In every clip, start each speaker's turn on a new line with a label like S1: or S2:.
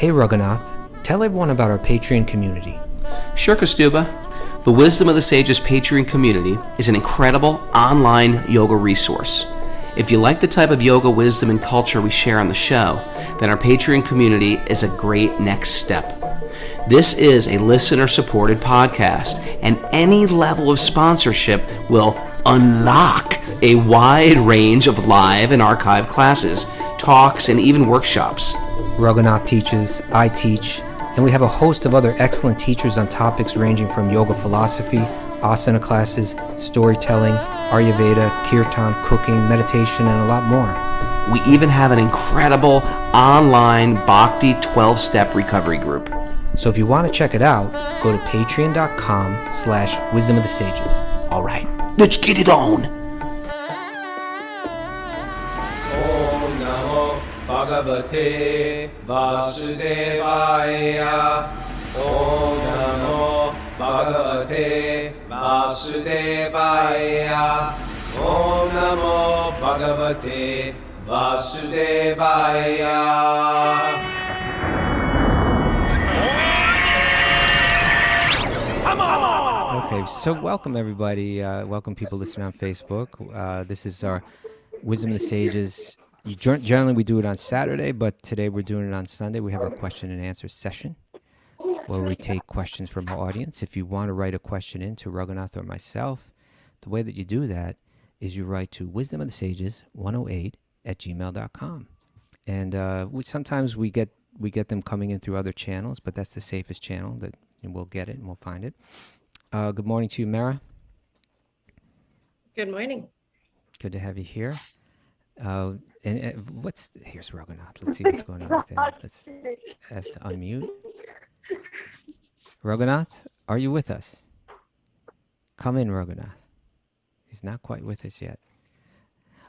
S1: Hey Raghunath, tell everyone about our Patreon community.
S2: Sure, Kaustubha. The Wisdom of the Sages Patreon community is an incredible online yoga resource. If you like the type of yoga wisdom and culture we share on the show, then our Patreon community is a great next step. This is a listener-supported podcast, and any level of sponsorship will unlock a wide range of live and archived classes, talks, and even workshops.
S1: Raghunath teaches, I teach, and we have a host of other excellent teachers on topics ranging from yoga philosophy, asana classes, storytelling, Ayurveda, kirtan, cooking, meditation, and a lot more.
S2: We even have an incredible online Bhakti 12-step recovery group.
S1: So if you want to check it out, go to patreon.com/wisdom of the sages.
S2: All right, let's get it on.
S3: Om Namo Bhagavate Vasudevaya. Om Namo Bhagavate Vasudevaya. Om Namo Bhagavate Vasudevaya.
S1: Okay, so welcome everybody. Welcome people listening on Facebook. This is our Wisdom of the Sages. Generally we do it on Saturday, but today we're doing it on Sunday. We have our question and answer session where we take questions from our audience. If you want to write a question in to Raghunath or myself, the way that you do that is you write to wisdomofthesages108@gmail.com. And sometimes we get them coming in through other channels, but that's the safest channel that we'll get it and we'll find it. Good morning to you, Mara.
S4: Good morning.
S1: Good to have you here. Here's Raghunath. Let's see what's going on with that. Let's ask to unmute. Raghunath, are you with us? Come in, Raghunath. He's not quite with us yet.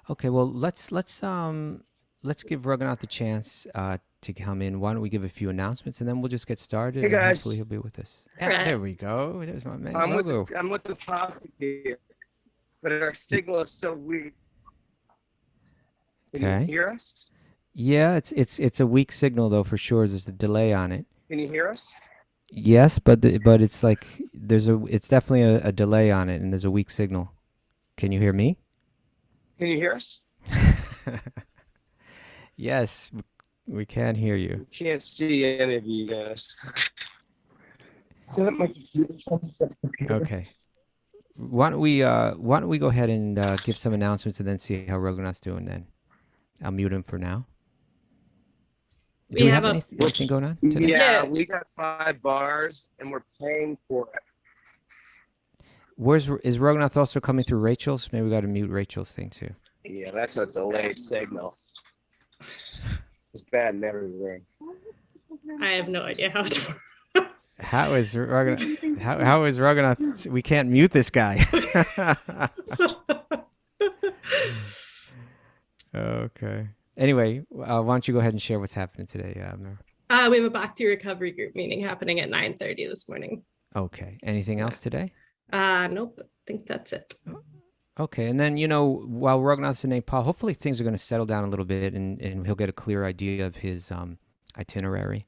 S1: Okay, well let's give Raghunath a chance to come in. Why don't we give a few announcements and then we'll just get started.
S5: Hey guys.
S1: Hopefully he'll be with us.
S4: Right.
S1: There we go. There's my man.
S5: I'm with the posse here, but our signal is so weak. Can
S1: Okay.
S5: you hear us?
S1: Yeah, it's a weak signal though for sure. There's a delay on it.
S5: Can you hear us?
S1: Yes, but it's like it's definitely a delay on it, and there's a weak signal. Can you hear me?
S5: Can you hear us?
S1: Yes, we can hear you.
S5: Can't see any of you guys. Set up my computer.
S1: Okay. Why don't we go ahead and give some announcements and then see how Raghunath's doing then. I'll mute him for now. Do we have anything going on today?
S5: Yeah, we got 5 bars and we're paying for it.
S1: Is Raghunath also coming through Rachel's? Maybe we got to mute Rachel's thing too.
S5: Yeah, that's a delayed signal. It's bad in everywhere.
S4: I have no idea how to work.
S1: How is Raghunath? We can't mute this guy. Okay. Anyway, why don't you go ahead and share what's happening today, Mara?
S4: We have a Bhakti recovery group meeting happening at 9:30 this morning.
S1: Okay. Anything else today?
S4: Nope. I think that's it.
S1: Okay. And then, while Raghunath's in Nepal, hopefully things are going to settle down a little bit and he'll get a clear idea of his itinerary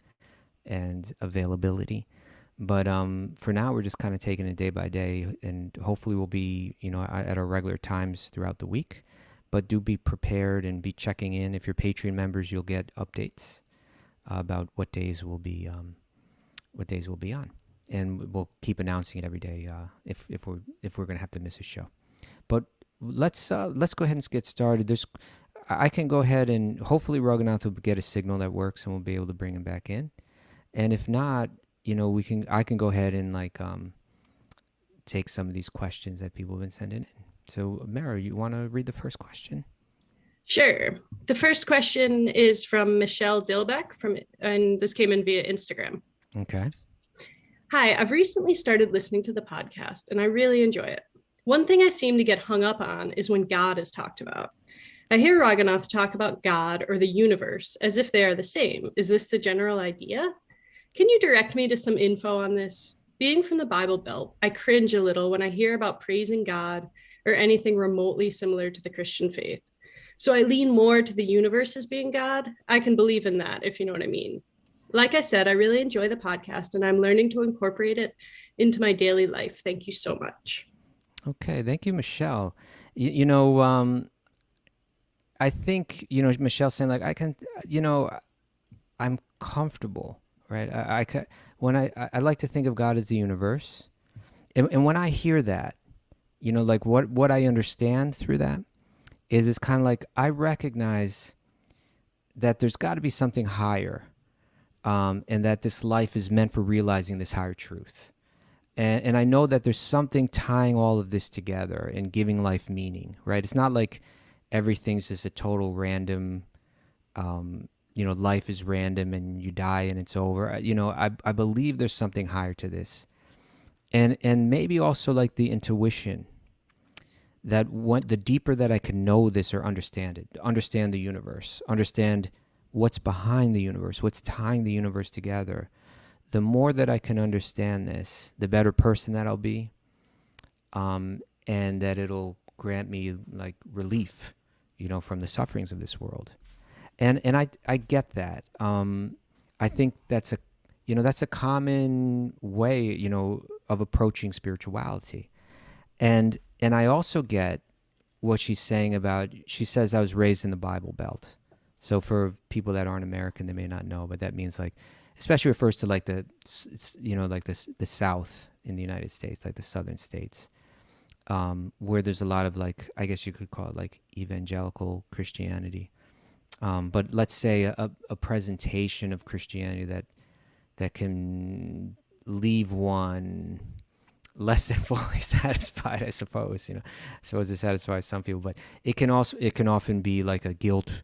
S1: and availability. But for now, we're just kind of taking it day by day, and hopefully we'll be, at our regular times throughout the week. But do be prepared and be checking in. If you're Patreon members, you'll get updates about what days we'll be on, and we'll keep announcing it every day if we're going to have to miss a show. But let's go ahead and get started. I can go ahead and hopefully Raghunath will get a signal that works, and we'll be able to bring him back in. And if not, I can go ahead and take some of these questions that people have been sending in. So, Mara, you want to read the first question?
S4: Sure. The first question is from Michelle Dilbeck and this came in via Instagram.
S1: Okay.
S4: Hi, I've recently started listening to the podcast and I really enjoy it. One thing I seem to get hung up on is when God is talked about. I hear Raghunath talk about God or the universe as if they are the same. Is this the general idea? Can you direct me to some info on this? Being from the Bible Belt, I cringe a little when I hear about praising God or anything remotely similar to the Christian faith. So I lean more to the universe as being God. I can believe in that, if you know what I mean. Like I said, I really enjoy the podcast and I'm learning to incorporate it into my daily life. Thank you so much.
S1: Okay, thank you, Michelle. I think Michelle saying like I can, you know, I'm comfortable, right? I can, when I like to think of God as the universe, and when I hear that, like what I understand through that is it's kind of like I recognize that there's got to be something higher, and that this life is meant for realizing this higher truth. And I know that there's something tying all of this together and giving life meaning, right? It's not like everything's just a total random, life is random and you die and it's over. I believe there's something higher to this. And maybe also like the intuition that the deeper that I can know this or understand it, understand the universe, understand what's behind the universe, what's tying the universe together, the more that I can understand this, the better person that I'll be, and that it'll grant me like relief, from the sufferings of this world. And I get that. I think that's a common way, of approaching spirituality. And I also get what she's saying about, she says I was raised in the Bible Belt. So for people that aren't American, they may not know, but that means like, especially refers to like the South in the United States, like the southern states, where there's a lot of like, I guess you could call it like evangelical Christianity. But let's say a presentation of Christianity that can leave one less than fully satisfied, I suppose. I suppose it satisfies some people, but it can often be like a guilt,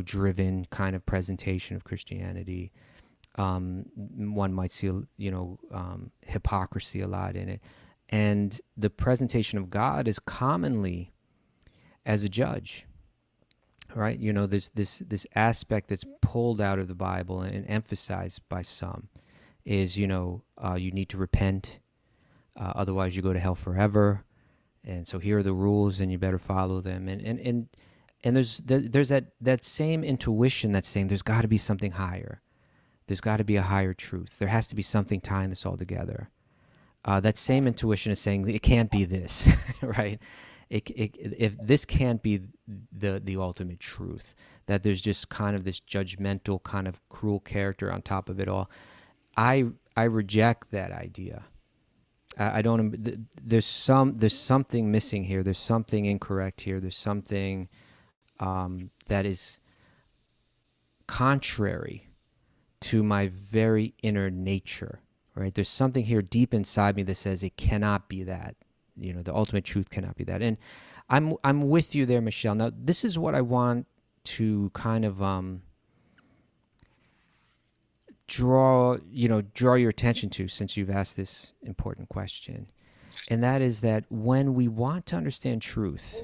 S1: driven kind of presentation of Christianity. One might see, hypocrisy a lot in it, and the presentation of God is commonly as a judge, right? There's this aspect that's pulled out of the Bible and emphasized by some is, you need to repent, otherwise you go to hell forever, and so here are the rules, and you better follow them. And there's that same intuition that's saying there's got to be something higher. There's got to be a higher truth. There has to be something tying this all together. That same intuition is saying it can't be this, right? If this can't be the ultimate truth, that there's just kind of this judgmental, kind of cruel character on top of it all. I reject that idea. I don't. There's something missing here. There's something incorrect here. There's something that is contrary to my very inner nature, right? There's something here deep inside me that says it cannot be that. The ultimate truth cannot be that. And I'm with you there, Michelle. Now, this is what I want to kind of draw your attention to, since you've asked this important question. And that is that when we want to understand truth,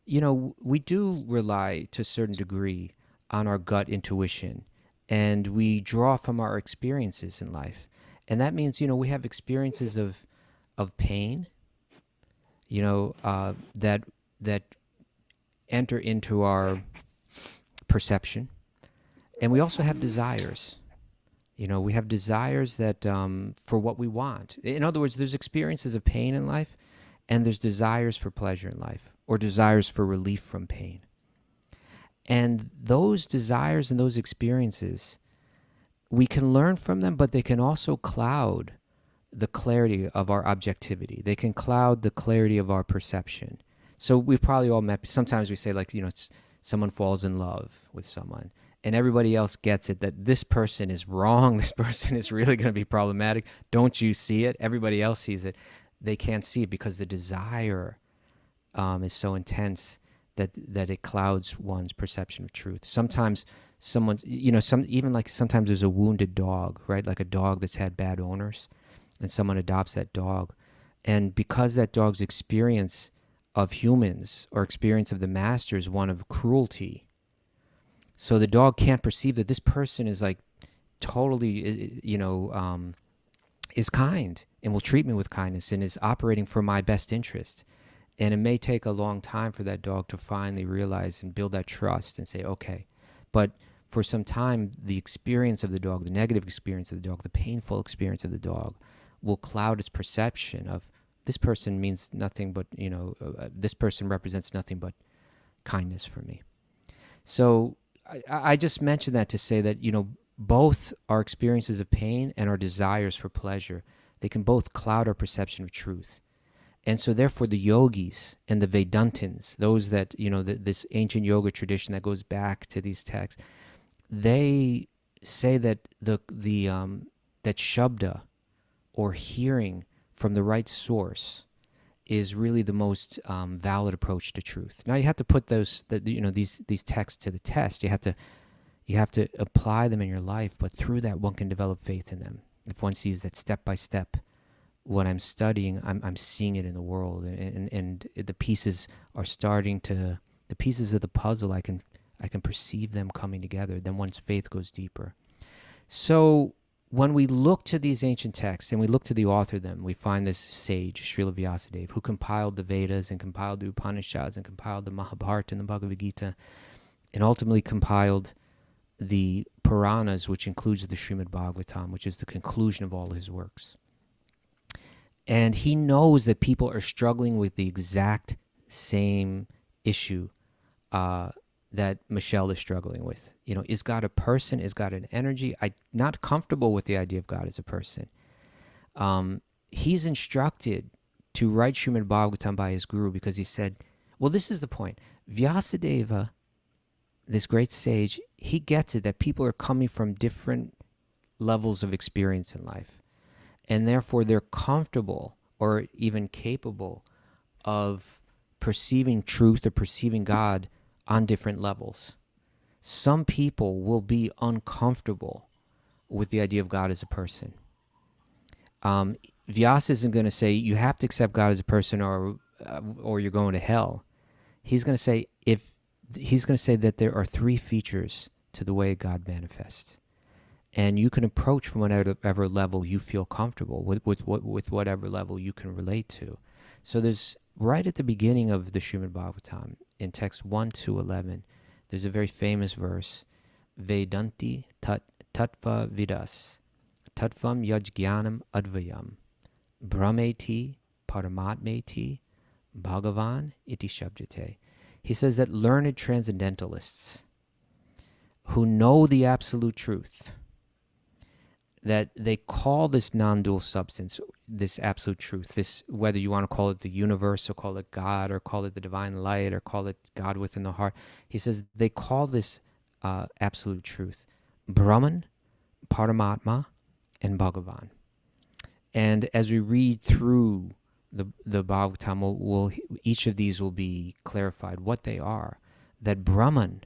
S1: we do rely to a certain degree on our gut intuition, and we draw from our experiences in life. And that means, we have experiences of pain, that enter into our perception. And we also have desires. We have desires that for what we want. In other words, there's experiences of pain in life, and there's desires for pleasure in life, or desires for relief from pain. And those desires and those experiences, we can learn from them, but they can also cloud the clarity of our objectivity. They can cloud the clarity of our perception. So we've probably all met, sometimes we say like, someone falls in love with someone, and everybody else gets it that this person is wrong. This person is really going to be problematic. Don't you see it? Everybody else sees it. They can't see it because the desire is so intense that it clouds one's perception of truth. Sometimes sometimes there's a wounded dog, right? Like a dog that's had bad owners, and someone adopts that dog. And because that dog's experience of humans or experience of the master is one of cruelty, so the dog can't perceive that this person is like totally, is kind and will treat me with kindness and is operating for my best interest. And it may take a long time for that dog to finally realize and build that trust and say, okay. But for some time, the experience of the dog, the negative experience of the dog, the painful experience of the dog will cloud its perception of this person means nothing but, this person represents nothing but kindness for me. So I just mentioned that to say that, both our experiences of pain and our desires for pleasure, they can both cloud our perception of truth. And so therefore the yogis and the Vedantins, those that, this ancient yoga tradition that goes back to these texts, they say that that shabda, or hearing from the right source, is really the most valid approach to truth. Now you have to put these texts to the test. You have to apply them in your life, but through that one can develop faith in them. If one sees that step by step, what I'm studying, I'm seeing it in the world, and the pieces are the pieces of the puzzle, I can perceive them coming together. Then one's faith goes deeper. So when we look to these ancient texts and we look to the author of them, we find this sage, Srila Vyasadeva, who compiled the Vedas and compiled the Upanishads and compiled the Mahabharata and the Bhagavad Gita, and ultimately compiled the Puranas, which includes the Srimad Bhagavatam, which is the conclusion of all his works. And he knows that people are struggling with the exact same issue that Michelle is struggling with. Is God a person? Is God an energy? I'm not comfortable with the idea of God as a person. He's instructed to write Srimad Bhagavatam by his guru because he said, well, this is the point. Vyasadeva, this great sage, he gets it that people are coming from different levels of experience in life. And therefore they're comfortable or even capable of perceiving truth or perceiving God on different levels. Some people will be uncomfortable with the idea of God as a person. Vyasa isn't going to say you have to accept God as a person or you're going to hell. He's going to say that there are three features to the way God manifests, and you can approach from whatever level you feel comfortable with whatever level you can relate to. So there's right at the beginning of the Srimad Bhagavatam, in text 1 to 11, there's a very famous verse, Vedanti tattva vidas, tattvam yajnanam advayam, brahmeti paramatmeti, bhagavan iti shabdate. He says that learned transcendentalists who know the absolute truth, that they call this non-dual substance, this absolute truth, this, whether you want to call it the universe or call it God or call it the divine light or call it God within the heart. He says they call this absolute truth Brahman, Paramatma, and Bhagavan. And as we read through the Bhagavatam, each of these will be clarified what they are. That Brahman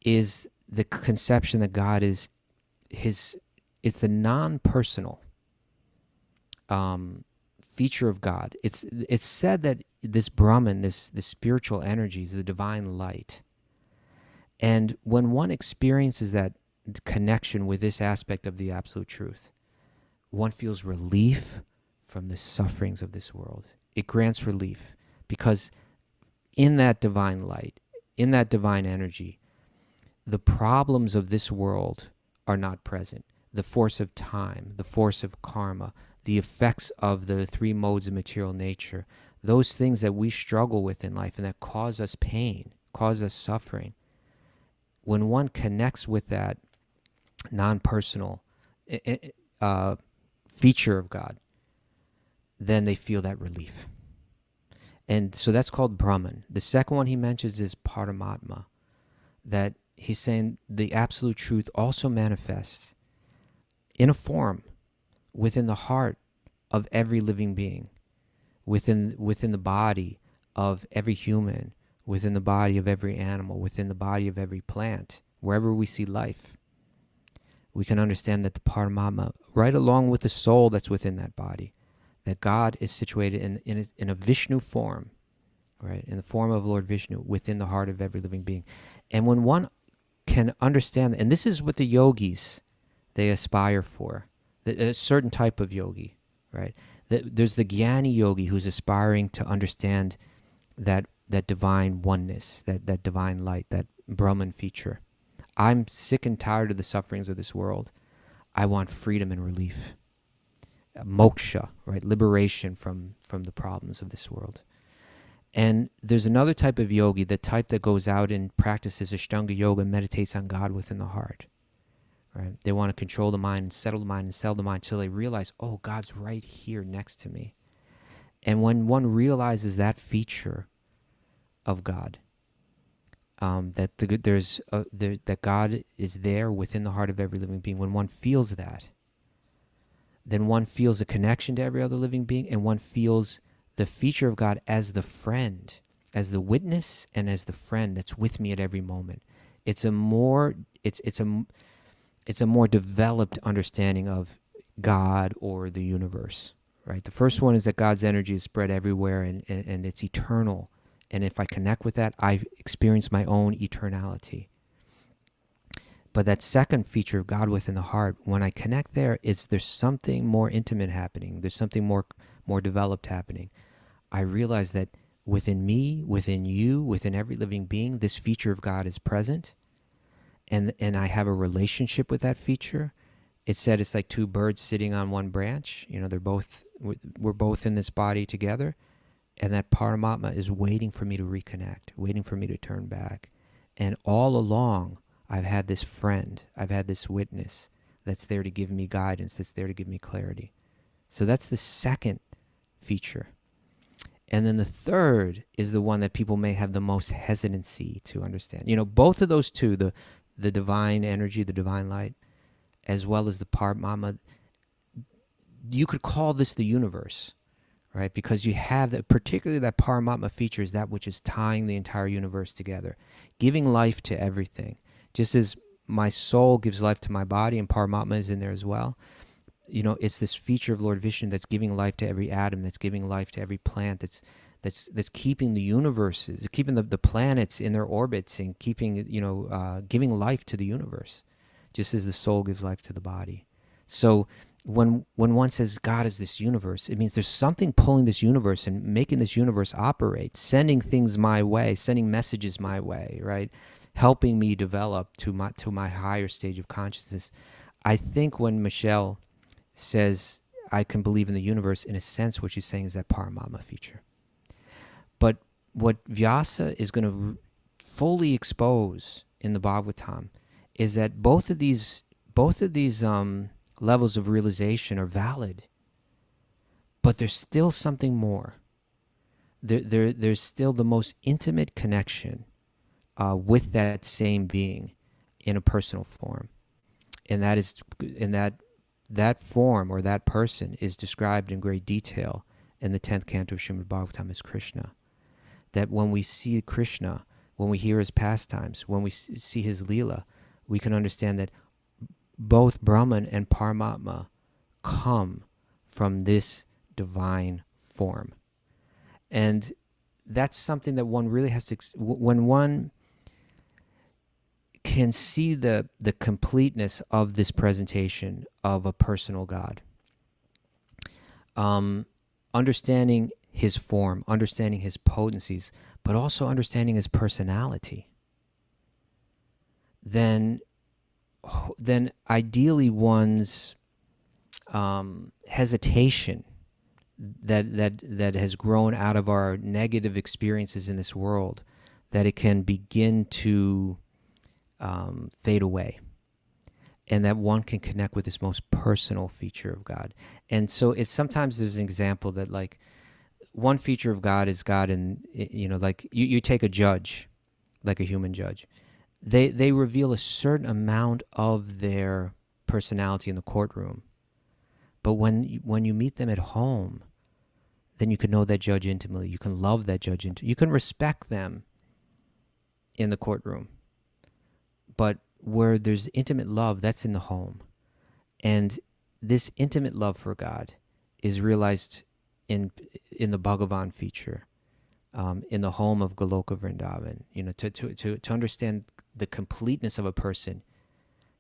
S1: is the conception that God is it's the non-personal feature of God. It's said that this Brahman, this spiritual energy, is the divine light. And when one experiences that connection with this aspect of the absolute truth, one feels relief from the sufferings of this world. It grants relief because in that divine light, in that divine energy, the problems of this world are not present. The force of time, the force of karma, the effects of the three modes of material nature, those things that we struggle with in life and that cause us pain, cause us suffering. When one connects with that non-personal feature of God, then they feel that relief. And so that's called Brahman. The second one he mentions is Paramatma, that he's saying the absolute truth also manifests in a form within the heart of every living being, within the body of every human, within the body of every animal, within the body of every plant, wherever we see life. We can understand that the Paramatma, right along with the soul that's within that body, that God is situated in a Vishnu form, right, in the form of Lord Vishnu, within the heart of every living being. And when one can understand, and this is what the yogis, they aspire for, a certain type of yogi, right? There's the Jnani yogi who's aspiring to understand that divine oneness, that divine light, that Brahman feature. I'm sick and tired of the sufferings of this world. I want freedom and relief. Moksha, right? Liberation from the problems of this world. And there's another type of yogi, the type that goes out and practices Ashtanga yoga and meditates on God within the heart. Right? They want to control the mind and settle the mind and settle the mind until they realize, oh, God's right here next to me. And when one realizes that feature of God, that God is there within the heart of every living being, when one feels that, then one feels a connection to every other living being, and one feels the feature of God as the friend, as the witness, and as the friend that's with me at every moment. It's a more developed understanding of God or the universe, right? The first one is that God's energy is spread everywhere and it's eternal. And if I connect with that, I experience my own eternality. But that second feature of God within the heart, when I connect there, there's something more intimate happening. There's something more developed happening. I realize that within me, within you, within every living being, this feature of God is present. And I have a relationship with that feature. It's said it's like two birds sitting on one branch. We're both in this body together. And that Paramatma is waiting for me to reconnect, waiting for me to turn back. And all along, I've had this friend, I've had this witness that's there to give me guidance, that's there to give me clarity. So that's the second feature. And then the third is the one that people may have the most hesitancy to understand. Both of those two, the divine energy, the divine light, as well as the Paramatma, you could call this the universe, right? Because you have that, particularly that Paramatma feature is that which is tying the entire universe together, giving life to everything. Just as my soul gives life to my body and Paramatma is in there as well, it's this feature of Lord Vishnu that's giving life to every atom, that's giving life to every plant, that's keeping the universes, keeping the planets in their orbits and keeping, giving life to the universe, just as the soul gives life to the body. So when one says God is this universe, it means there's something pulling this universe and making this universe operate, sending things my way, sending messages my way, right? Helping me develop to my higher stage of consciousness. I think when Michelle says, I can believe in the universe, in a sense, what she's saying is that Paramatma feature. But what Vyasa is going to fully expose in the Bhagavatam is that both of these levels of realization are valid, but there's still something more. There's still the most intimate connection with that same being in a personal form, and that form or that person is described in great detail in the 10th canto of Srimad Bhagavatam as Krishna. That when we see Krishna, when we hear his pastimes, when we see his Leela, we can understand that both Brahman and Paramatma come from this divine form. And that's something that one really has to, when one can see the completeness of this presentation of a personal God, understanding his form, understanding his potencies, but also understanding his personality, then ideally one's hesitation that has grown out of our negative experiences in this world, that it can begin to fade away, and that one can connect with this most personal feature of God. And so sometimes there's an example that, like, one feature of God is God in, like you take a judge, like a human judge. They reveal a certain amount of their personality in the courtroom. But when you meet them at home, then you can know that judge intimately. You can love that judge intimately. You can respect them in the courtroom. But where there's intimate love, that's in the home. And this intimate love for God is realized in the Bhagavan feature, in the home of Goloka Vrindavan. To understand the completeness of a person,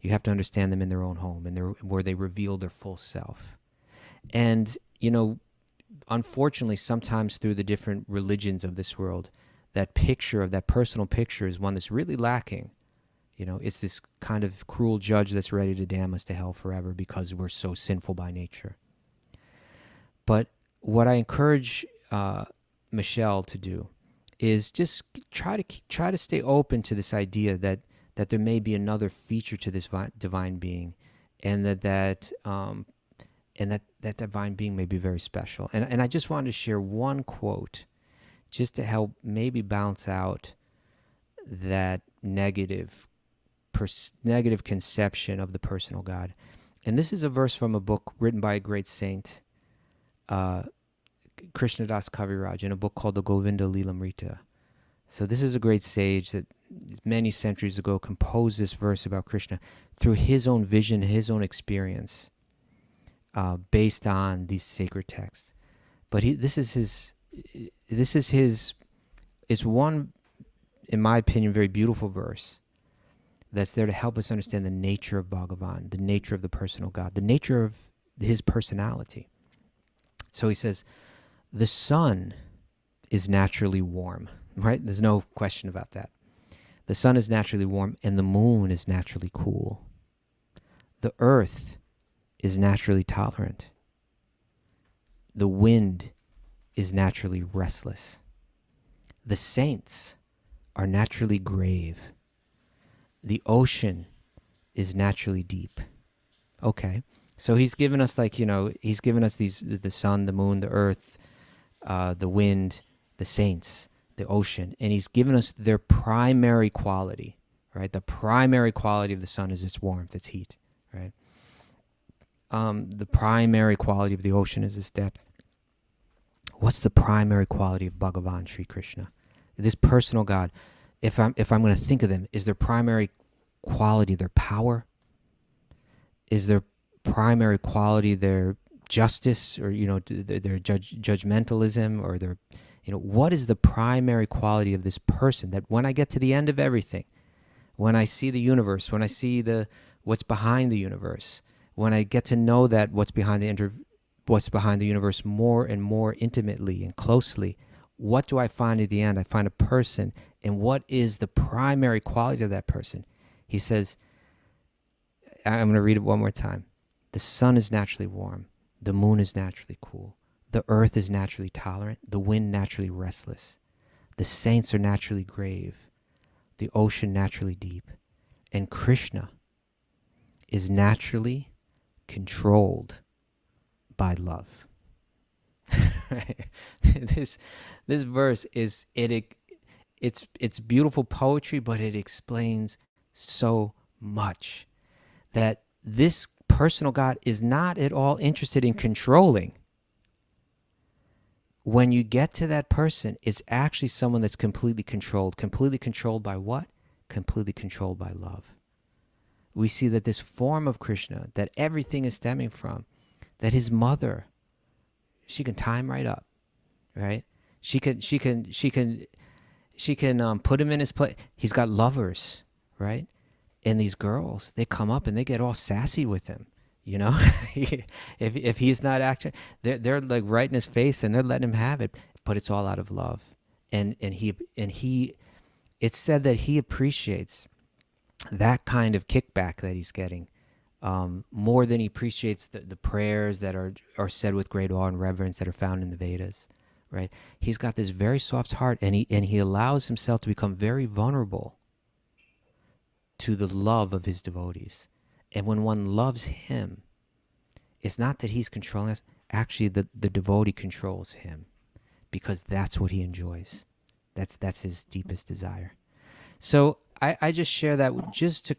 S1: you have to understand them in their own home, and where they reveal their full self. And unfortunately, sometimes through the different religions of this world, that picture of that personal picture is one that's really lacking. It's this kind of cruel judge that's ready to damn us to hell forever because we're so sinful by nature. But what I encourage Michelle to do is just try to stay open to this idea that there may be another feature to this divine being, and that divine being may be very special. And I just wanted to share one quote just to help maybe bounce out that negative conception of the personal God. And this is a verse from a book written by a great saint, Krishnadas Kaviraj, in a book called the Govinda Lilamrita. So this is a great sage that many centuries ago composed this verse about Krishna through his own vision, his own experience, based on these sacred texts. But it's one, in my opinion, very beautiful verse that's there to help us understand the nature of Bhagavan, the nature of the personal God, the nature of his personality. So he says, the sun is naturally warm, right? There's no question about that. The sun is naturally warm and the moon is naturally cool. The earth is naturally tolerant. The wind is naturally restless. The saints are naturally grave. The ocean is naturally deep. Okay. So he's given us he's given us the sun, the moon, the earth, the wind, the saints, the ocean, and he's given us their primary quality, right? The primary quality of the sun is its warmth, its heat, right? The primary quality of the ocean is its depth. What's the primary quality of Bhagavan Sri Krishna? This personal God, if I'm going to think of them, is their primary quality their power? Is their primary quality their justice, or their judgmentalism, or their what is the primary quality of this person, that when I get to the end of everything, when I see the universe, when I see what's behind the universe, when I get to know that what's behind the universe more and more intimately and closely, what do I find at the end? I find a person, and what is the primary quality of that person? He says, I'm going to read it one more time. The sun is naturally warm. The moon is naturally cool. The earth is naturally tolerant. The wind naturally restless. The saints are naturally grave. The ocean naturally deep. And Krishna is naturally controlled by love. This verse is it's beautiful poetry, but it explains so much. That this personal God is not at all interested in controlling. When you get to that person, it's actually someone that's completely controlled. Completely controlled by what? Completely controlled by love. We see that this form of Krishna, that everything is stemming from, that his mother, she can time right up, right? She can put him in his place. He's got lovers, right? And these girls, they come up and they get all sassy with him, if he's not acting, they're like right in his face and they're letting him have it, but it's all out of love. And he, it's said that he appreciates that kind of kickback that he's getting more than he appreciates the prayers that are said with great awe and reverence that are found in the Vedas, right? He's got this very soft heart, and he allows himself to become very vulnerable to the love of his devotees. And when one loves him, it's not that he's controlling us. Actually, the devotee controls him, because that's what he enjoys. That's his deepest desire. So I just share that just to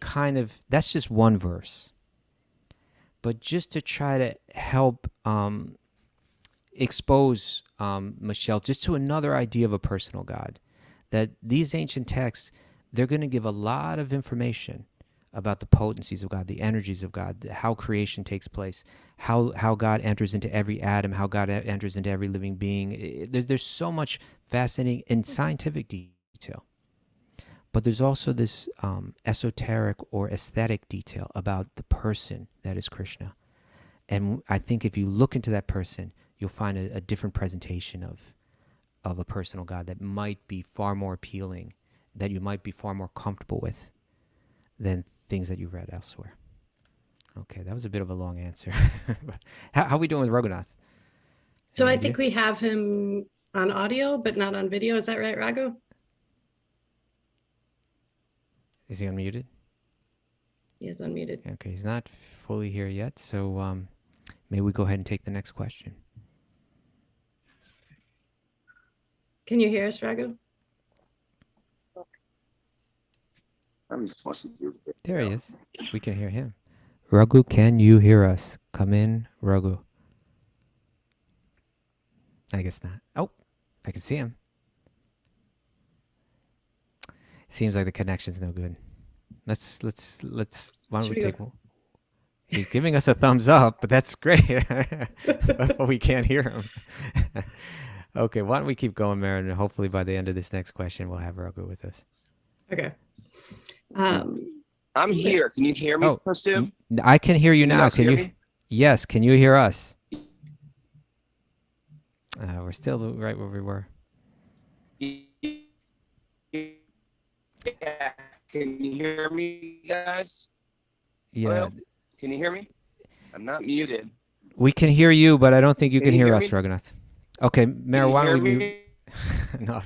S1: that's just one verse. But just to try to help expose Michelle just to another idea of a personal God. That these ancient texts, they're going to give a lot of information about the potencies of God, the energies of God, how creation takes place, how God enters into every atom, how God enters into every living being. There's so much fascinating and scientific detail. But there's also this esoteric or aesthetic detail about the person that is Krishna. And I think if you look into that person, you'll find a different presentation of a personal God that might be far more appealing, that you might be far more comfortable with than things that you've read elsewhere. Okay, that was a bit of a long answer. How are we doing with Raghunath?
S4: So
S1: Any
S4: I
S1: idea?
S4: think we have him on audio, but not on video. Is that right, Raghu?
S1: Is he unmuted?
S4: He is unmuted.
S1: Okay, he's not fully here yet, so maybe we go ahead and take the next question.
S4: Can you hear us, Raghu?
S1: There he is. We can hear him. Raghu, can you hear us? Come in, Raghu. I guess not. Oh, I can see him. Seems like the connection's no good. Let's. Why don't
S4: Should
S1: we
S4: we
S1: take
S4: go?
S1: one? He's giving us a thumbs up, but that's great. But we can't hear him. Okay, why don't we keep going, Maren, and hopefully by the end of this next question, we'll have Raghu with us.
S4: Okay.
S5: I'm here. Can you hear me,
S1: Oh,
S5: Kaustubha?
S1: I can hear you
S5: Can you
S1: now.
S5: guys
S1: Can
S5: hear
S1: you?
S5: me?
S1: Yes. Can you hear us? We're still right where we were.
S5: Yeah. Can you hear me, guys?
S1: Yeah,
S5: Hello? Can you hear me? I'm not muted.
S1: we can hear you, but I don't think you
S5: Can
S1: can
S5: you
S1: hear
S5: hear
S1: us,
S5: me?
S1: Raghunath. Okay,
S5: Can
S1: Mara,
S5: you
S1: why don't
S5: hear
S1: we mute?
S5: me?
S1: No,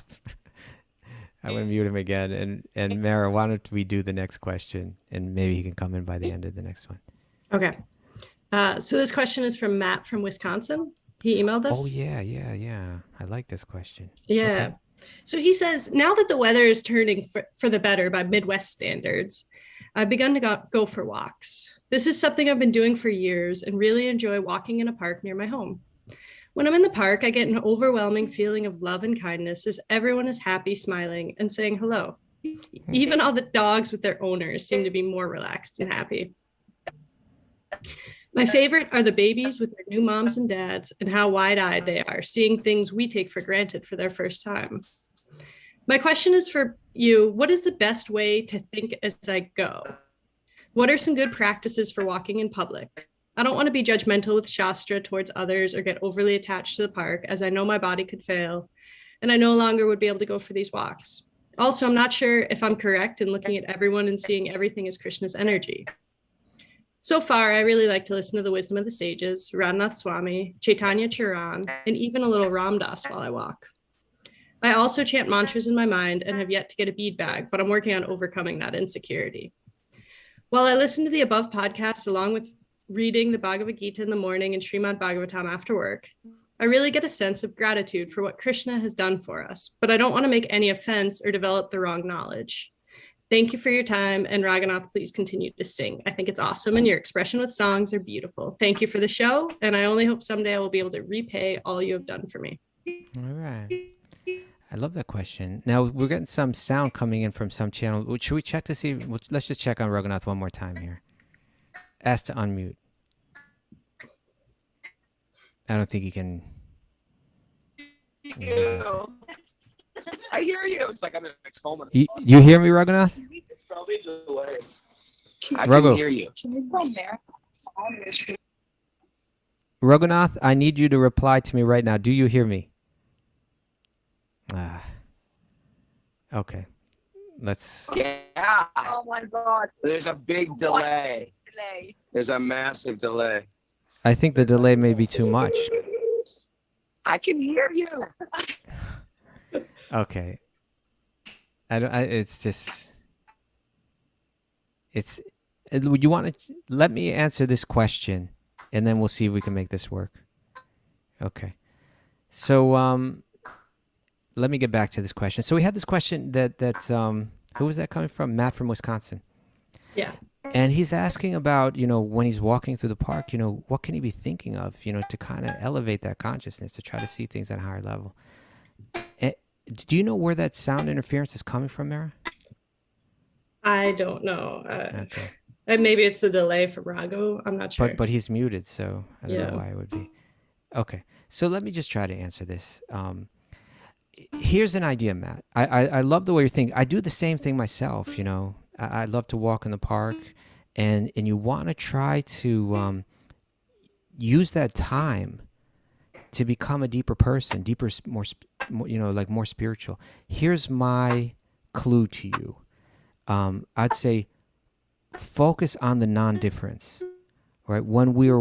S1: I'm gonna mute him again, and Mara, why don't we do the next question, and maybe he can come in by the end of the next one.
S4: Okay. So this question is from Matt from Wisconsin. He emailed us.
S1: Oh yeah. I like this question.
S4: Yeah.
S1: Okay.
S4: So he says, now that the weather is turning for the better by Midwest standards, I've begun to go for walks. This is something I've been doing for years and really enjoy walking in a park near my home. When I'm in the park, I get an overwhelming feeling of love and kindness as everyone is happy, smiling, and saying hello. Even all the dogs with their owners seem to be more relaxed and happy. My favorite are the babies with their new moms and dads and how wide-eyed they are, seeing things we take for granted for their first time. My question is for you, what is the best way to think as I go? What are some good practices for walking in public? I don't want to be judgmental with Shastra towards others or get overly attached to the park, as I know my body could fail, and I no longer would be able to go for these walks. Also, I'm not sure if I'm correct in looking at everyone and seeing everything as Krishna's energy. So far, I really like to listen to the wisdom of the sages, Raghunath Swami, Chaitanya Charan, and even a little Ram Dass while I walk. I also chant mantras in my mind and have yet to get a bead bag, but I'm working on overcoming that insecurity. While I listen to the above podcasts along with reading the Bhagavad Gita in the morning and Srimad Bhagavatam after work, I really get a sense of gratitude for what Krishna has done for us, but I don't want to make any offense or develop the wrong knowledge. Thank you for your time, and Raghunath, please continue to sing. I think it's awesome, and your expression with songs are beautiful. Thank you for the show, and I only hope someday I will be able to repay all you have done for me.
S1: All right. I love that question. Now we're getting some sound coming in from some channel. Should we check to see? Let's just check on Raghunath one more time here. Ask to unmute. I don't think he can.
S5: I hear you. It's like I'm in a coma.
S1: You hear me, Raghunath?
S5: It's probably delayed. I
S1: Raghu.
S5: can hear you.
S1: Raghunath, I need you to reply to me right now. Do you hear me? Okay. Let's.
S5: Yeah.
S6: Oh my God.
S5: There's a big delay. There's a massive delay.
S1: I think the delay may be too much.
S5: I can hear you.
S1: Okay. It's just. You want to let me answer this question, and then we'll see if we can make this work. Okay. So let me get back to this question. So we had this question that who was that coming from? Matt from Wisconsin.
S4: Yeah.
S1: And he's asking about, when he's walking through the park, what can he be thinking of, to kind of elevate that consciousness, to try to see things at a higher level. Do you know where that sound interference is coming from, Mara?
S4: I don't know.
S1: Okay.
S4: And maybe it's a delay from Raghu. I'm not sure.
S1: But he's muted, so I don't know why it would be. Okay. So let me just try to answer this. Here's an idea, Matt. I love the way you're thinking. I do the same thing myself, I love to walk in the park, and you want to try to use that time to become a deeper person, more spiritual. Here's my clue to you. I'd say focus on the non-difference, right? When we're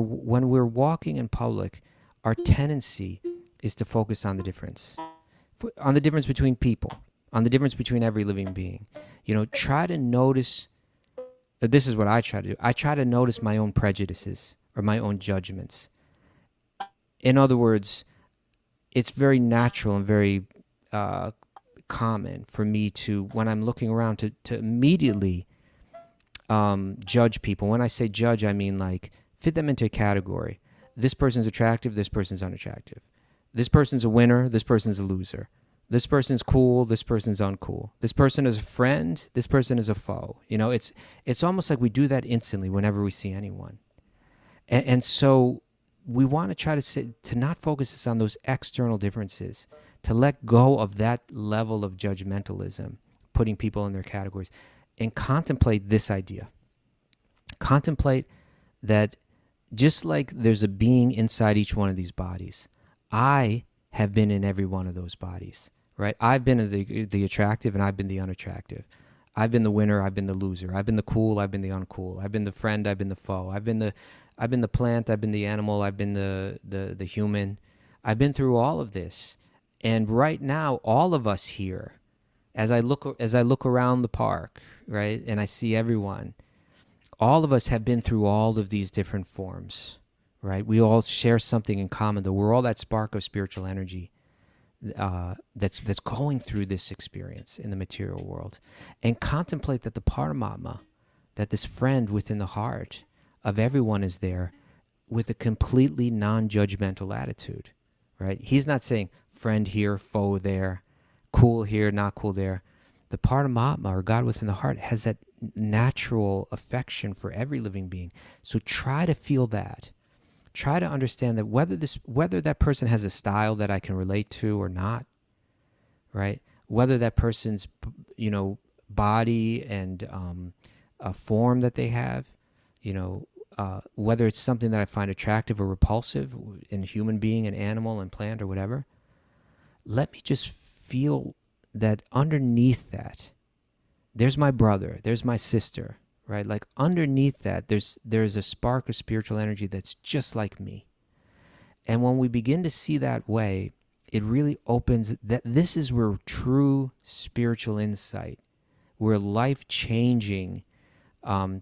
S1: walking in public, our tendency is to focus on the difference, on the difference between people, on the difference between every living being. Try to notice. This is what I try to do. I try to notice my own prejudices or my own judgments. In other words, it's very natural and very common for me to, when I'm looking around, to immediately judge people. When I say judge, I mean like fit them into a category. This person's attractive, this person's unattractive. This person's a winner, this person's a loser. This person's cool, this person's uncool. This person is a friend, this person is a foe. It's almost like we do that instantly whenever we see anyone. And so we want to try to not focus on those external differences, to let go of that level of judgmentalism, putting people in their categories, and contemplate this idea. Contemplate that just like there's a being inside each one of these bodies, I have been in every one of those bodies, right? I've been the attractive and I've been the unattractive. I've been the winner, I've been the loser. I've been the cool, I've been the uncool. I've been the friend, I've been the foe. I've been the plant, I've been the animal, I've been the human. I've been through all of this. And right now, all of us here, as I look around the park, right, and I see everyone, all of us have been through all of these different forms, right? We all share something in common, though. We're all that spark of spiritual energy that's going through this experience in the material world. And contemplate that the Paramatma, that this friend within the heart of everyone is there with a completely non-judgmental attitude, right? He's not saying friend here, foe there, cool here, not cool there. The Paramatma, or God within the heart, has that natural affection for every living being. So try to feel that. Try to understand that whether that person has a style that I can relate to or not, right? Whether that person's body and a form that they have, whether it's something that I find attractive or repulsive in a human being, an animal, and plant, or whatever. Let me just feel that underneath that, there's my brother, there's my sister, right? Like underneath that, there's a spark of spiritual energy that's just like me. And when we begin to see that way, it really opens that this is where true spiritual insight, where life-changing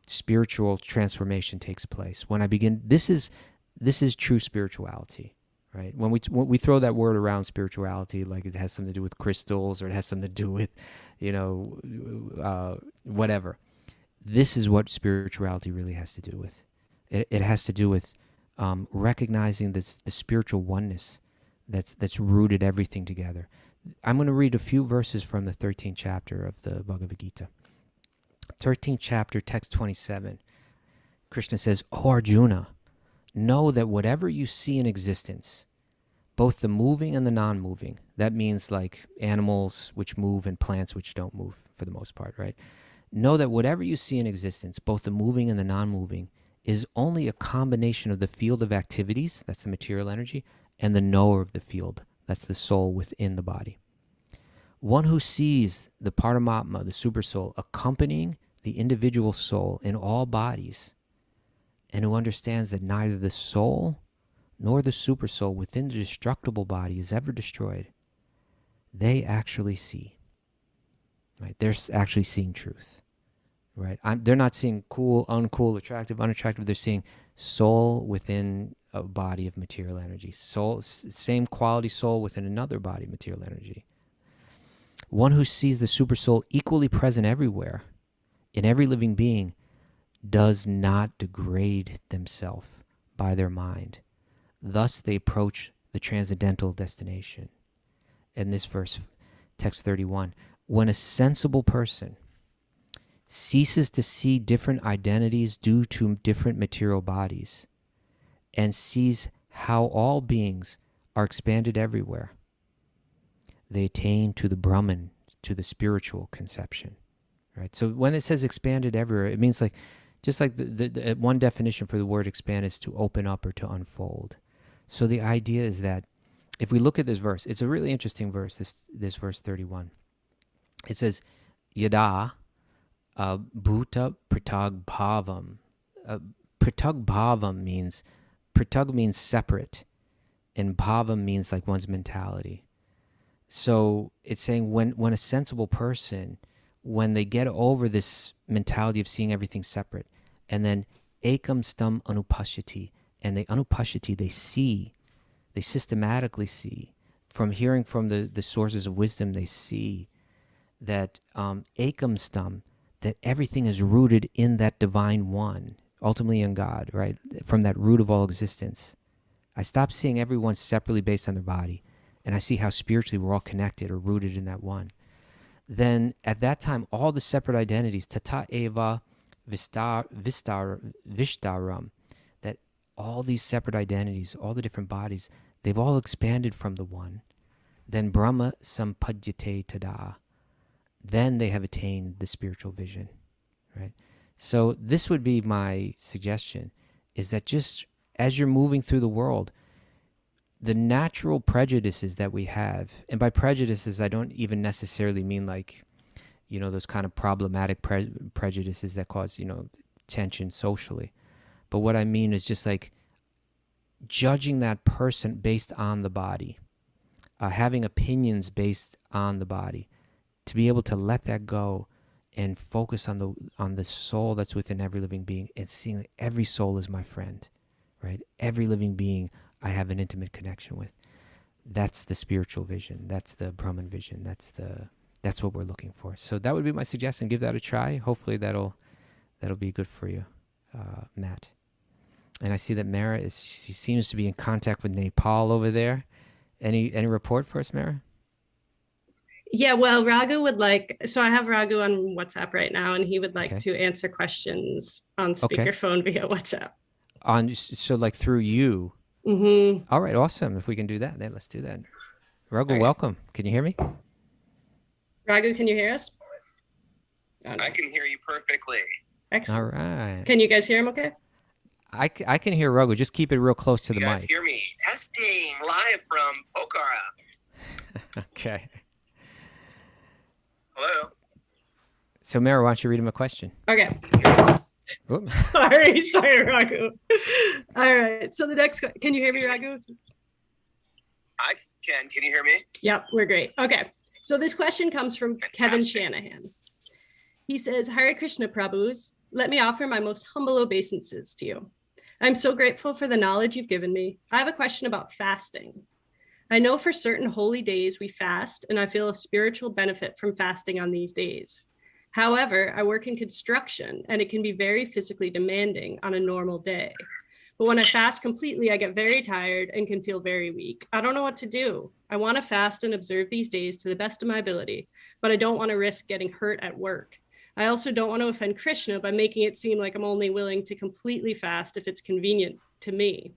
S1: spiritual transformation takes place. When I begin, this is true spirituality. Right? When we throw that word around, spirituality, like it has something to do with crystals or it has something to do with, whatever. This is what spirituality really has to do with. It has to do with recognizing the spiritual oneness that's rooted everything together. I'm going to read a few verses from the 13th chapter of the Bhagavad Gita. 13th chapter, text 27. Krishna says, "O Arjuna, know that whatever you see in existence, both the moving and the non-moving," that means like animals which move and plants which don't move for the most part, right? Know that whatever you see in existence, both the moving and the non-moving, is only a combination of the field of activities, that's the material energy, and the knower of the field, that's the soul within the body. One who sees the Paramatma, the supersoul, accompanying the individual soul in all bodies, and who understands that neither the soul nor the supersoul within the destructible body is ever destroyed, they actually see. Right? They're actually seeing truth. Right? They're not seeing cool, uncool, attractive, unattractive. They're seeing soul within a body of material energy. Soul, same quality soul within another body of material energy. One who sees the supersoul equally present everywhere, in every living being, does not degrade themselves by their mind. Thus they approach the transcendental destination. In this verse, text 31, when a sensible person ceases to see different identities due to different material bodies and sees how all beings are expanded everywhere, they attain to the Brahman, to the spiritual conception. Right? So when it says expanded everywhere, it means like, just like the one definition for the word expand is to open up or to unfold. So the idea is that if we look at this verse, it's a really interesting verse, this verse 31. It says, Yada Bhuta pritag bhavam. Pritag bhavam means, pritag means separate, and bhavam means like one's mentality. So it's saying when a sensible person, when they get over this mentality of seeing everything separate, and then ekam stam anupashyati, and they anupashyati, they systematically see, from hearing from the sources of wisdom, they see that ekam stam, that everything is rooted in that divine one, ultimately in God, right? From that root of all existence. I stop seeing everyone separately based on their body, and I see how spiritually we're all connected or rooted in that one. Then at that time, all the separate identities, tata eva vishtaram, that all these separate identities, all the different bodies, they've all expanded from the one. Then Brahma sampadhyate tada. Then they have attained the spiritual vision, right? So this would be my suggestion, is that just as you're moving through the world, the natural prejudices that we have, and by prejudices, I don't even necessarily mean like, those kind of problematic prejudices that cause, tension socially. But what I mean is just like judging that person based on the body, having opinions based on the body, to be able to let that go and focus on the soul that's within every living being, and seeing that every soul is my friend, right? Every living being I have an intimate connection with. That's the spiritual vision. That's the Brahman vision. That's what we're looking for. So that would be my suggestion. Give that a try. Hopefully that'll be good for you, Matt. And I see that Mara she seems to be in contact with Nepal over there. Any report for us, Mara?
S4: Yeah, well, Raghu would like, so I have Raghu on WhatsApp right now, and he would like
S1: Okay.
S4: to answer questions on
S1: Okay.
S4: speakerphone via WhatsApp.
S1: So like through you.
S4: Mm-hmm.
S1: All right, awesome. If we can do that, then let's do that. Raghu,
S4: Okay.
S1: welcome. Can you hear me?
S4: Raghu, can you hear us?
S5: I can hear you perfectly.
S4: Excellent.
S1: All right.
S4: Can you guys hear him okay?
S1: I can hear Raghu. Just keep it real close to the
S5: You guys
S1: mic.
S5: hear me? Testing live from Pokhara.
S1: Okay.
S5: Hello.
S1: So Mara, why don't you read him a question?
S4: Okay.
S1: Whoop.
S4: Sorry, Raghu. All right. So the next, can you hear me, Raghu?
S5: I can. Can you hear me?
S4: Yep, we're great. Okay. So this question comes from Kevin
S5: Fantastic.
S4: Shanahan. He says, Hare Krishna Prabhus, let me offer my most humble obeisances to you. I'm so grateful for the knowledge you've given me. I have a question about fasting. I know for certain holy days we fast, and I feel a spiritual benefit from fasting on these days. However, I work in construction, and it can be very physically demanding on a normal day. But when I fast completely, I get very tired and can feel very weak. I don't know what to do. I want to fast and observe these days to the best of my ability, but I don't want to risk getting hurt at work. I also don't want to offend Krishna by making it seem like I'm only willing to completely fast if it's convenient to me.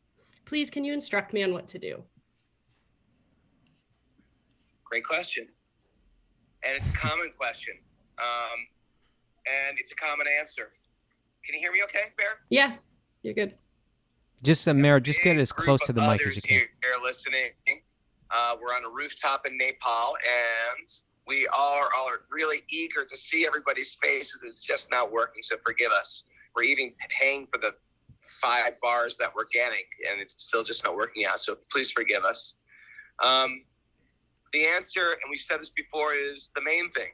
S4: Please, can you instruct me on what to do?
S5: Great question. And it's a common question. And it's a common answer. Can you hear me okay, Bear?
S4: Yeah, you're good.
S1: Just Mara, just get as close to the mic as you can.
S5: Here listening. We're on a rooftop in Nepal, and we are really eager to see everybody's faces. It's just not working, so forgive us. We're even paying for the 5 bars that we're getting, and it's still just not working out, so please forgive us. The answer, and we've said this before, is the main thing.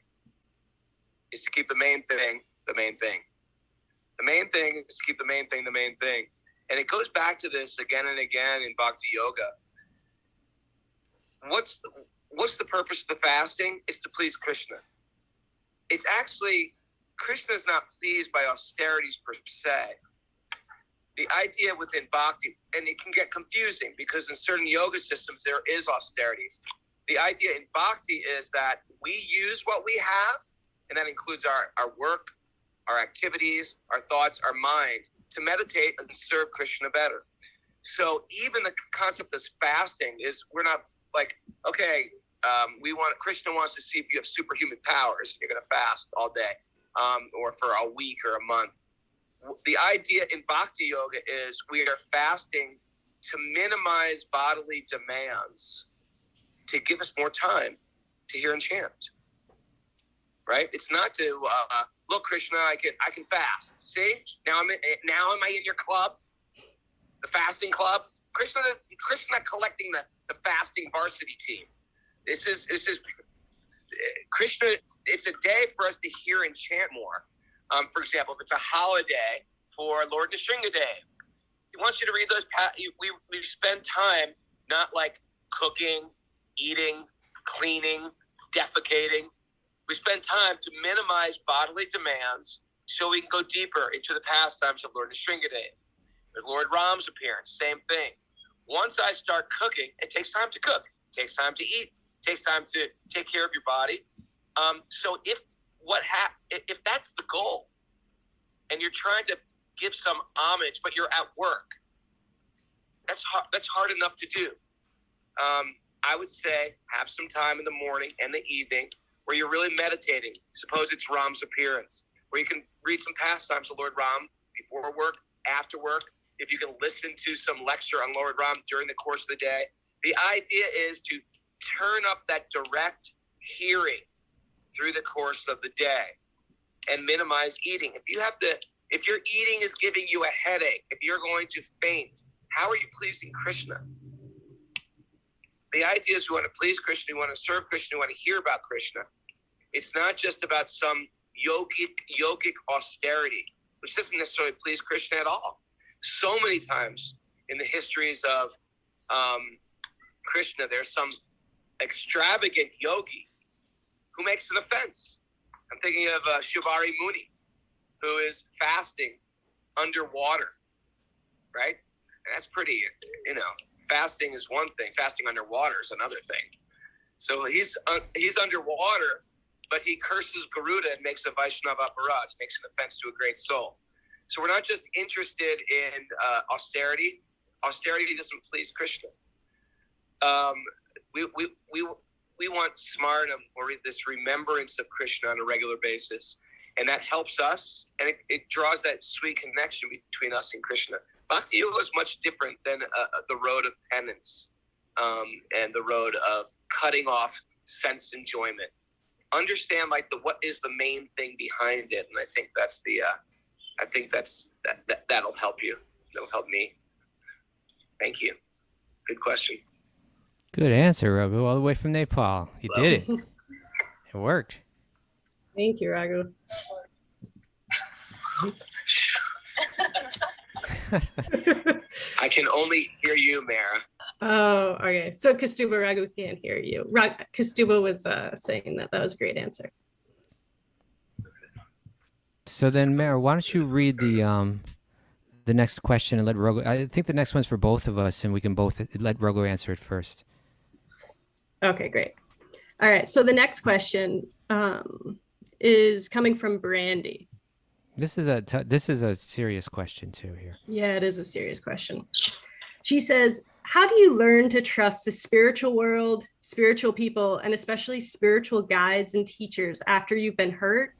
S5: Is to keep the main thing the main thing. The main thing is to keep the main thing the main thing. And it goes back to this again and again in Bhakti-yoga. What's the purpose of the fasting? It's to please Krishna. It's actually, Krishna is not pleased by austerities per se. The idea within Bhakti, and it can get confusing because in certain yoga systems there is austerities. The idea in Bhakti is that we use what we have, and that includes our work, our activities, our thoughts, our mind, to meditate and serve Krishna better. So even the concept of fasting is, we're not like, okay, Krishna wants to see if you have superhuman powers. You're going to fast all day, or for a week or a month. The idea in Bhakti Yoga is we are fasting to minimize bodily demands, to give us more time to hear and chant. right? It's not to look, Krishna, I can fast. See, now am I in your club, the fasting club? Krishna collecting the fasting varsity team. This is Krishna. It's a day for us to hear and chant more. For example, if it's a holiday for Lord Nrsingadev, he wants you to read those. We spend time not like cooking, eating, cleaning, defecating. We spend time to minimize bodily demands so we can go deeper into the pastimes of Lord Nrsingadev. With Lord Ram's appearance, same thing. Once I start cooking, it takes time to cook, it takes time to eat, it takes time to take care of your body. So if that's the goal, and you're trying to give some homage, but you're at work, that's hard enough to do. I would say have some time in the morning and the evening where you're really meditating. Suppose it's Ram's appearance, where you can read some pastimes of Lord Ram before work, after work. If you can listen to some lecture on Lord Ram during the course of the day. The idea is to turn up that direct hearing through the course of the day and minimize eating. If your eating is giving you a headache, if you're going to faint, how are you pleasing Krishna? The idea is we want to please Krishna, we want to serve Krishna, we want to hear about Krishna. It's not just about some yogic austerity, which doesn't necessarily please Krishna at all. So many times in the histories of Krishna, there's some extravagant yogi who makes an offense. I'm thinking of Shibari Muni, who is fasting underwater, right? And that's pretty, fasting is one thing. Fasting underwater is another thing. So he's underwater, but he curses Garuda and makes a Vaishnava aparad, makes an offense to a great soul. So we're not just interested in austerity. Austerity doesn't please Krishna. We want smartam, or this remembrance of Krishna on a regular basis, and that helps us, and it draws that sweet connection between us and Krishna. Bhakti-yoga is much different than the road of penance and the road of cutting off sense enjoyment. Understand what is the main thing behind it, and I think that'll help you. That'll help me. Thank you. Good question.
S1: Good answer, Raghu, all the way from Nepal. You did it. It worked.
S4: Thank you, Raghu.
S5: I can only hear you, Mara.
S4: Oh, okay. So Kaustubha, Raghu can't hear you. Kaustubha was saying that was a great answer.
S1: So then, Mara, why don't you read the next question and let Raghu. I think the next one's for both of us, and we can both let Raghu answer it first.
S4: Okay, great. All right. So the next question is coming from Brandy.
S1: This is a serious question too here.
S4: Yeah, it is a serious question. She says, how do you learn to trust the spiritual world, spiritual people, and especially spiritual guides and teachers after you've been hurt,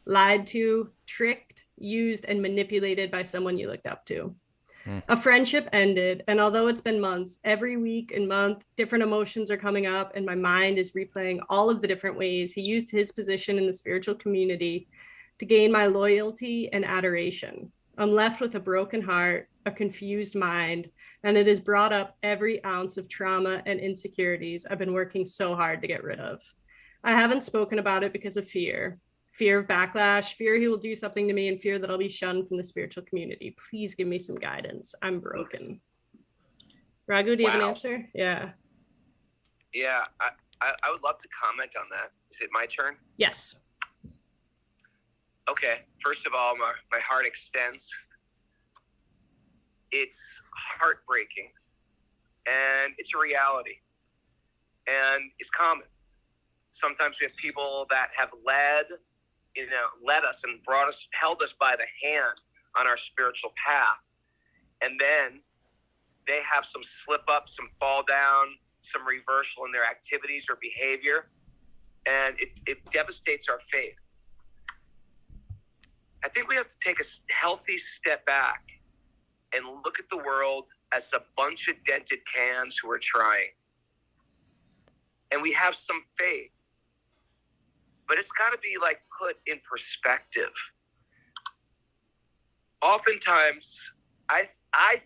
S4: lied to, tricked, used, and manipulated by someone you looked up to? A friendship ended, and although it's been months, every week and month, different emotions are coming up, and my mind is replaying all of the different ways he used his position in the spiritual community to gain my loyalty and adoration. I'm left with a broken heart, a confused mind, and it has brought up every ounce of trauma and insecurities I've been working so hard to get rid of. I haven't spoken about it because of fear of backlash, fear he will do something to me, and fear that I'll be shunned from the spiritual community. Please give me some guidance. I'm broken. Raghu, do you have an answer? Yeah.
S5: Yeah, I would love to comment on that. Is it my turn?
S4: Yes.
S5: Okay, first of all, my heart extends. It's heartbreaking, and it's a reality, and it's common. Sometimes we have people that have led us and held us by the hand on our spiritual path, and then they have some slip up, some fall down, some reversal in their activities or behavior, and it devastates our faith. I think we have to take a healthy step back and look at the world as a bunch of dented cans who are trying. And we have some faith but it's got to be like put in perspective. Oftentimes, I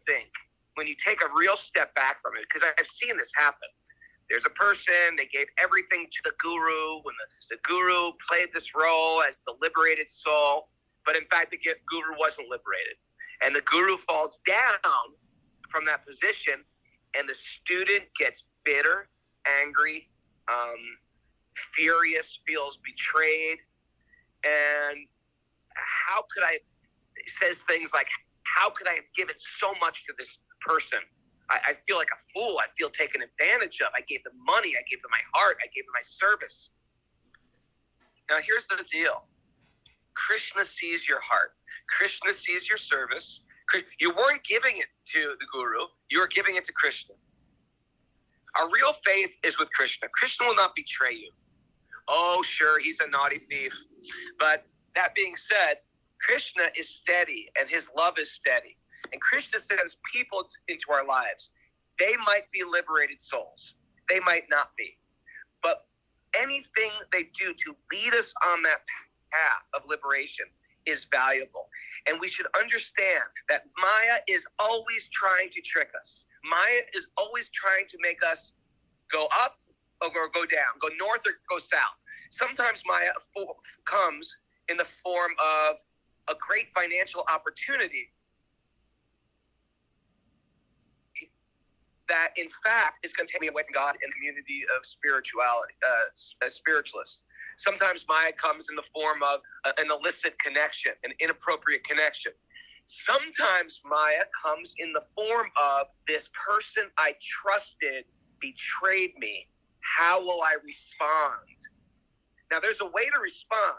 S5: think when you take a real step back from it, because I've seen this happen. There's a person, they gave everything to the guru, when the guru played this role as the liberated soul, but in fact, the guru wasn't liberated. And the guru falls down from that position, and the student gets bitter, angry, furious, feels betrayed. And how could I, says things like, how could I have given so much to this person? I feel like a fool. I feel taken advantage of. I gave them money. I gave them my heart. I gave them my service. Now, here's the deal. Krishna sees your heart. Krishna sees your service. You weren't giving it to the guru. You were giving it to Krishna. Our real faith is with Krishna. Krishna will not betray you. Oh, sure, he's a naughty thief. But that being said, Krishna is steady and his love is steady. And Krishna sends people into our lives. They might be liberated souls. They might not be. But anything they do to lead us on that path of liberation is valuable. And we should understand that Maya is always trying to trick us. Maya is always trying to make us go up or go down, go north or go south. Sometimes Maya comes in the form of a great financial opportunity that in fact is going to take me away from God and the community of spirituality, spiritualists. Sometimes Maya comes in the form of an illicit connection, an inappropriate connection. Sometimes Maya comes in the form of this person I trusted betrayed me. How will I respond? Now, there's a way to respond.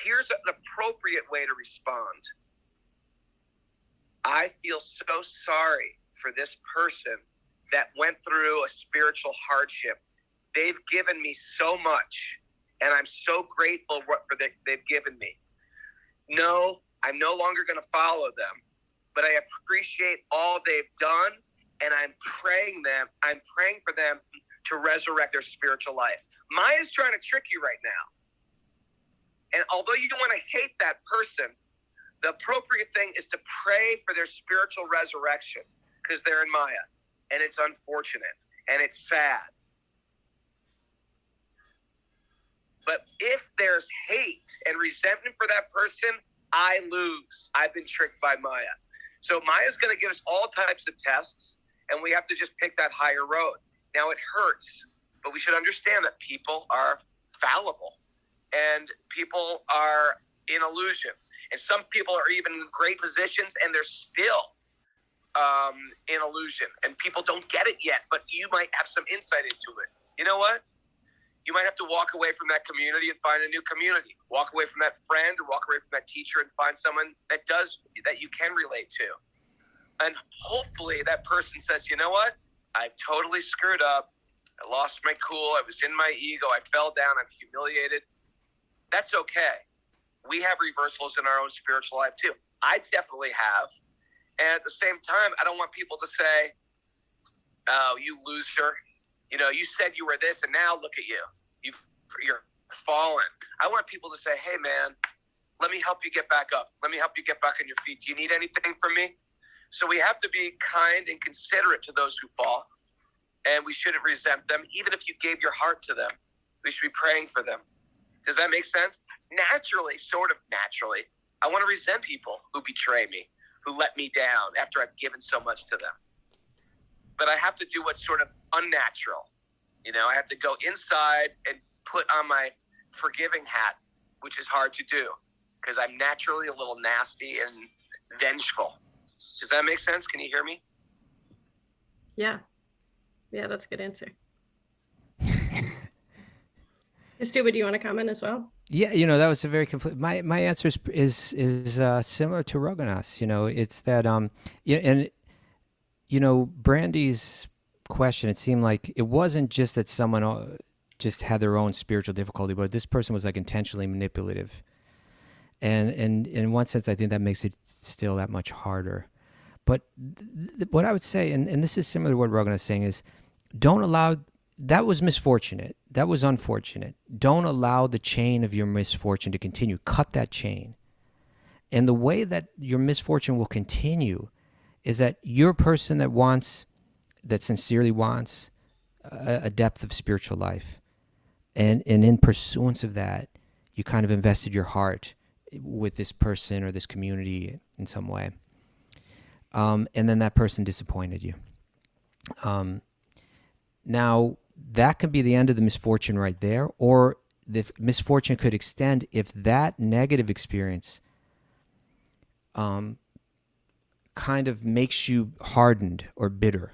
S5: Here's an appropriate way to respond. I feel so sorry for this person that went through a spiritual hardship. They've given me so much, and I'm so grateful for what they've given me. No, I'm no longer going to follow them, but I appreciate all they've done, and I'm praying for them to resurrect their spiritual life. Maya's trying to trick you right now. And although you don't want to hate that person, the appropriate thing is to pray for their spiritual resurrection because they're in Maya. And it's unfortunate and it's sad. But if there's hate and resentment for that person, I lose. I've been tricked by Maya. So Maya's going to give us all types of tests, and we have to just pick that higher road. Now, it hurts, but we should understand that people are fallible and people are in illusion. And some people are even in great positions and they're still in illusion. And people don't get it yet, but you might have some insight into it. You know what? You might have to walk away from that community and find a new community. Walk away from that friend or walk away from that teacher and find someone that you can relate to. And hopefully that person says, you know what? I've totally screwed up. I lost my cool. I was in my ego. I fell down. I'm humiliated. That's okay. We have reversals in our own spiritual life too. I definitely have. And at the same time, I don't want people to say, oh, you loser. You know, you said you were this and now look at you. You're fallen. I want people to say, hey, man, let me help you get back up. Let me help you get back on your feet. Do you need anything from me? So we have to be kind and considerate to those who fall. And we shouldn't resent them. Even if you gave your heart to them, we should be praying for them. Does that make sense? Naturally, sort of naturally, I want to resent people who betray me, who let me down after I've given so much to them. But I have to do what's sort of unnatural. You know, I have to go inside and put on my forgiving hat, which is hard to do because I'm naturally a little nasty and vengeful. Does that make sense? Can you hear me?
S4: Yeah. Yeah, that's a good answer. Kaustubha, do you want to comment as well?
S1: Yeah, that was a very complete. My answer is similar to Raghunath's. It's that Brandy's question. It seemed like it wasn't just that someone just had their own spiritual difficulty, but this person was like intentionally manipulative. And in one sense, I think that makes it still that much harder. But what I would say, and this is similar to what Raghunath is saying, is don't allow that was misfortunate. That was unfortunate. Don't allow the chain of your misfortune to continue. Cut that chain. And the way that your misfortune will continue is that you're a person that sincerely wants a depth of spiritual life. And in pursuance of that, you kind of invested your heart with this person or this community in some way. And then that person disappointed you. Now, that could be the end of the misfortune right there, or the misfortune could extend if that negative experience kind of makes you hardened or bitter,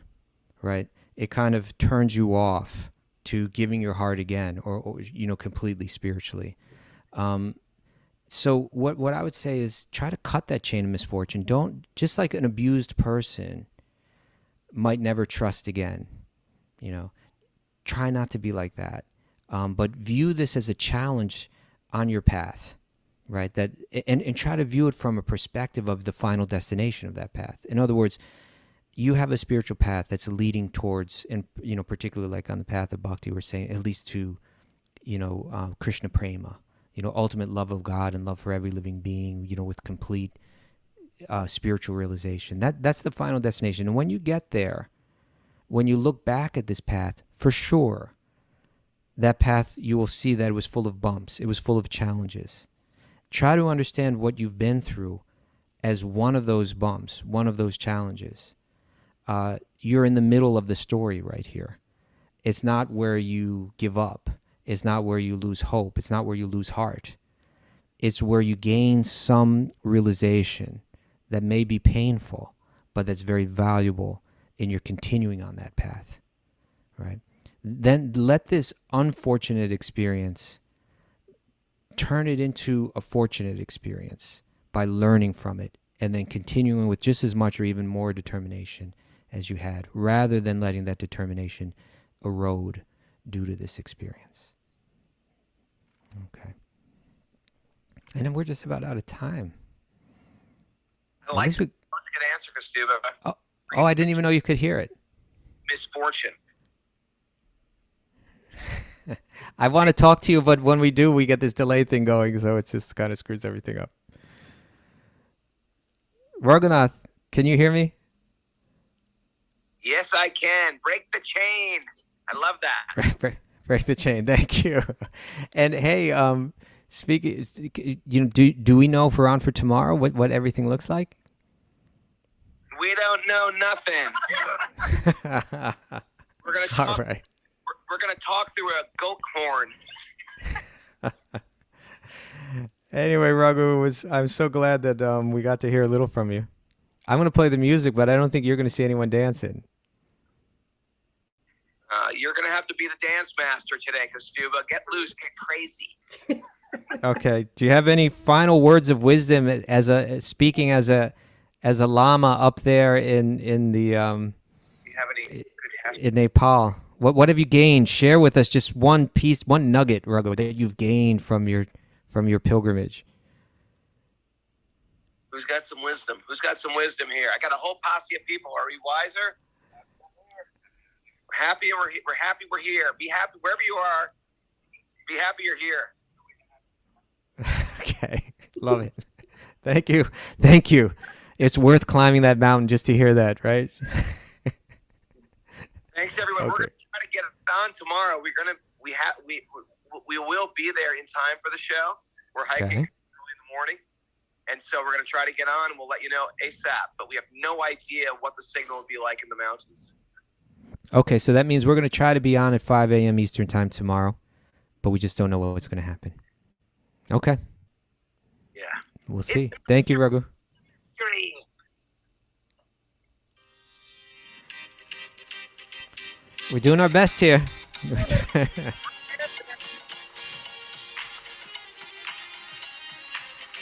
S1: right? It kind of turns you off to giving your heart again, or completely spiritually. So what I would say is try to cut that chain of misfortune. Don't, just like an abused person might never trust again, try not to be like that. But view this as a challenge on your path, right? And try to view it from a perspective of the final destination of that path. In other words, you have a spiritual path that's leading towards, and particularly like on the path of bhakti, we're saying at least to, Krishna prema, ultimate love of God and love for every living being, with complete spiritual realization. That's the final destination. And when you get there, when you look back at this path, for sure, that path, you will see that it was full of bumps. It was full of challenges. Try to understand what you've been through as one of those bumps, one of those challenges. You're in the middle of the story right here. It's not where you give up. It's not where you lose hope. It's not where you lose heart. It's where you gain some realization that may be painful, but that's very valuable in your continuing on that path, right? Then let this unfortunate experience turn it into a fortunate experience by learning from it and then continuing with just as much or even more determination as you had, rather than letting that determination erode due to this experience. Okay. And then we're just about out of time.
S5: I like to get an answer, Kaustubha.
S1: Oh, I didn't even know you could hear it.
S5: Misfortune.
S1: I want to talk to you, but when we do, we get this delay thing going, so it just kind of screws everything up. Raghunath, can you hear me?
S5: Yes, I can. Break the chain. I love that.
S1: Break the chain. Thank you. And hey, speaking, do we know if we're on for tomorrow? What everything looks like?
S5: We don't know nothing. We're gonna talk.
S1: All right.
S5: We're gonna talk through a goat horn.
S1: Anyway, Raghu, I'm so glad that we got to hear a little from you. I'm gonna play the music, but I don't think you're gonna see anyone dancing.
S5: You're gonna have to be the dance master today, Kaustubha. Get loose, get crazy.
S1: Okay. Do you have any final words of wisdom speaking as a lama up there in the
S5: Do you have any
S1: in Nepal? What have you gained? Share with us just one piece, one nugget, Raghu, that you've gained from your pilgrimage.
S5: Who's got some wisdom? Who's got some wisdom here? I got a whole posse of people. Are we wiser? We're happy we're here. Be happy wherever you are. Be happy you're here.
S1: Okay. Love it. Thank you. Thank you. It's worth climbing that mountain just to hear that, right?
S5: Thanks, everyone.
S1: Okay.
S5: We're gonna try to get it on tomorrow. We will be there in time for the show. We're hiking early in the morning, and so we're gonna try to get on, and we'll let you know ASAP. But we have no idea what the signal will be like in the mountains.
S1: Okay, so that means we're gonna try to be on at 5 a.m. Eastern time tomorrow, but we just don't know what's gonna happen. Okay.
S5: Yeah.
S1: We'll see. Thank you, Raghu. We're doing our best here.